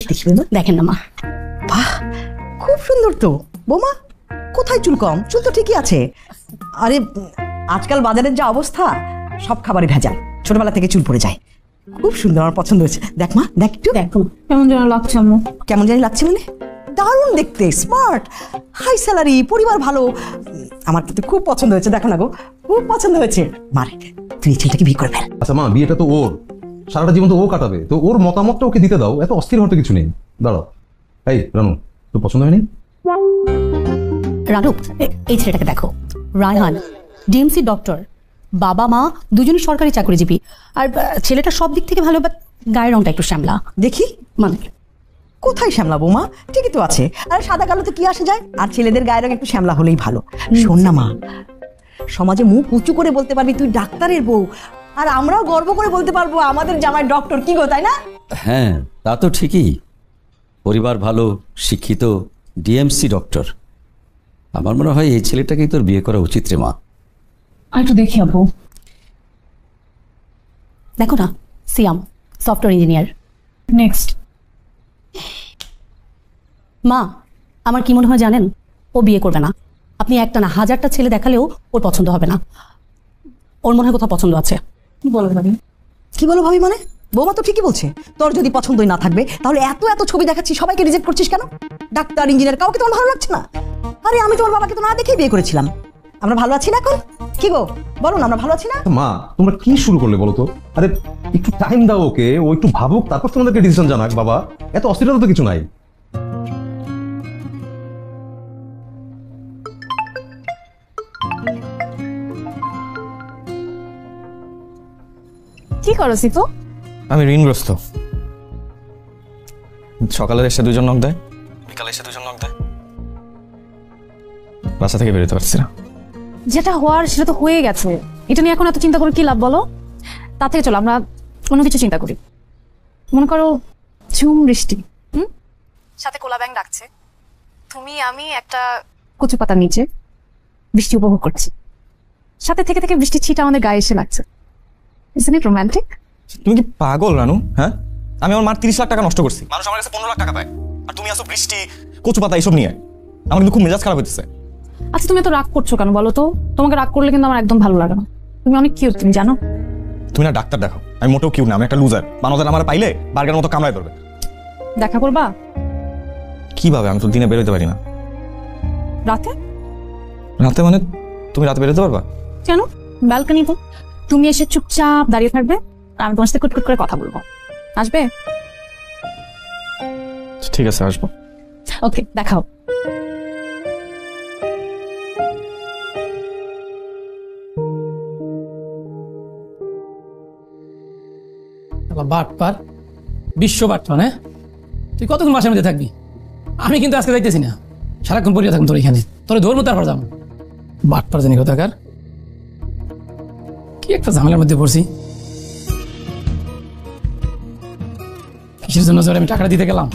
দেখি দেখেন না মা, বাহ খুব সুন্দর তো বৌমা। কোথায় চুল কম? চুল তো ঠিকই আছে। আরে আজকাল বাজারের যা অবস্থা, সব খাবারে ভেজাল, ছোটবেলা থেকে চুল পড়ে যায়। খুব সুন্দর, আমার পছন্দ হয়েছে। দেখ মা, দেখ একটু। দেখো কেমন যেন লাগছে আম্মু। কেমন জানি লাগছে মানে? দারুণ দেখতে, স্মার্ট, হাই স্যালারি, পরিবার ভালো। আমার কিন্তু খুব পছন্দ হয়েছে। দেখো না গো, খুব পছন্দ হয়েছে। মারে তুই এই ছেলেটাকে বিয়ে করে ফেল। আচ্ছা মা, বিয়েটা তো ওর, সারাটা জীবন তো ও কাটাবে, তো ওর মতামতটা ওকে দিতে দাও। এত অস্থির হতে কিছু নেই। দাঁড়াও, এই রানু, তোর পছন্দ হয়নি? রানু, এই ছেলেটাকে দেখো, রায়হান ডিএমসি ডক্টর, বাবা মা দুজনই সরকারি চাকরিজীবী, আর ছেলেটা সব দিক থেকে ভালো, বাট গায়ের রংটা একটু শ্যামলা। দেখি মানে কোথায় শ্যামলা বৌমা? ঠিকই তো আছে। আর সাদা কালো তো কি আসে যায়, আর ছেলেদের গায়ের রং একটু শ্যামলা হলেই ভালো। শোন না মা, সমাজে মুখ উঁচু করে বলতে পারবি তুই ডাক্তারের বউ, আর আমরাও গর্ব করে বলতে পারবো আমাদের জামাই ডক্টর। কি গো, তাই না? হ্যাঁ তা তো ঠিকই, পরিবার ভালো, শিক্ষিত, ডিএমসি ডক্টর। আমার মনে হয় এই ছেলেটাকেই তোর বিয়ে করা উচিত রে মা। আর একটু দেখি আপু। দেখো না, সিয়াম সফটওয়্যার ইঞ্জিনিয়ার। নেক্সট। মা আমার কি মনে হয় জানেন, ও বিয়ে করবে না। আপনি একটা না হাজারটা ছেলে দেখালেও ওর পছন্দ হবে না। ওর মনে হয় কোথাও পছন্দ আছে। কি বলো ভাবি? কি বলো ভাবি মানে? বৌমা তো ঠিকই বলছে। তোর যদি পছন্দই না থাকবে তাহলে এত এত ছবি দেখাচ্ছিস, সবাইকে রিজেক্ট করছিস কেন? ডাক্তার, ইঞ্জিনিয়ার, কাউকে তোমার ভালো লাগছে না? আরে আমি তোমার বাবাকে তো না দেখেই বিয়ে করেছিলাম। আমরা ভালো আছি না এখন? কি গো বলো না, আমরা ভালো আছি না? মা তোমরা কি শুরু করলে বলো তো? আরে একটু টাইম দাও ওকে, ও একটু ভাবুক, তারপর তোমাদেরকে ডিসিশন জানাক। বাবা এত অস্থিরতা তো কিছু নাই। কি করো সিফু? আমি ঋণগ্রস্ত। সকালে এসে দুজন নক দেয়, বিকালে এসে দুজন নক দেয়, বাসা থেকে বেরোতে পারছি না। যেটা হওয়ার সেটা তো হয়ে গেছে, এটা নিয়ে এখন এত চিন্তা করে কি লাভ বলো? তার থেকে চলো আমরা অন্য কিছু চিন্তা করি। মনে করো ঝুম বৃষ্টি, সাথে কোলা ব্যাং ডাকছে, তুমি আমি একটা কচু পাতার নিচে বৃষ্টি উপভোগ করছি, সাথে থেকে থেকে বৃষ্টির ছিটা আমাদের গায়ে এসে লাগছে। Isn't it romantic? তুমি কি পাগল রানু? হ্যাঁ, আমি আমার মার 30 লাখ টাকা নষ্ট করছি, মানুষ আমার কাছে 15 লাখ টাকা পায়, আর তুমি আসো বৃষ্টি, কচু পাতা এইসব নিয়ে। আমার কিন্তু খুব মেজাজ খারাপ হইতেছে। আচ্ছা তুমি এত রাগ করছো কেন বলো তো? তোমাকে রাগ করলে কিন্তু আমার একদম ভালো লাগে না। তুমি অনেক কিউট, তুমি জানো? তুমি না ডাক্তার দেখো, আমি মোটেও কিউট না, আমি একটা লুজার। বানর আমার পাইলে বার্গারের মতো কামড়ায় ধরবে। দেখা করবা? কিভাবে? আমি তো দিনে বেরোতে পারি না। রাতে? রাতে মানে তুমি রাতে বেরোতে পারবা? কেন? ব্যালকনিতে তুমি এসে চুপচাপ দাঁড়িয়ে থাকবে, আর আমি তোমার সাথে কুটকুট করে কথা বলবো। আসবে? ঠিক আছে, আসবো। ওকে, দেখাও। বাটপার, বিশ্ব বাটপার। হ্যাঁ, তুই কতক্ষণ বাসার মধ্যে থাকবি? আমি কিন্তু আজকে যাইতেছি না, সারাক্ষণ পড়িয়া থাকুন তোর এখানে। তোর ধর্ম তারপর যাবো। বাটপার জানি কোথাকার, কি একটা ঝামেলার মধ্যে পড়ছি। কিসের জন্য আমি টাকাটা দিতে গেলাম?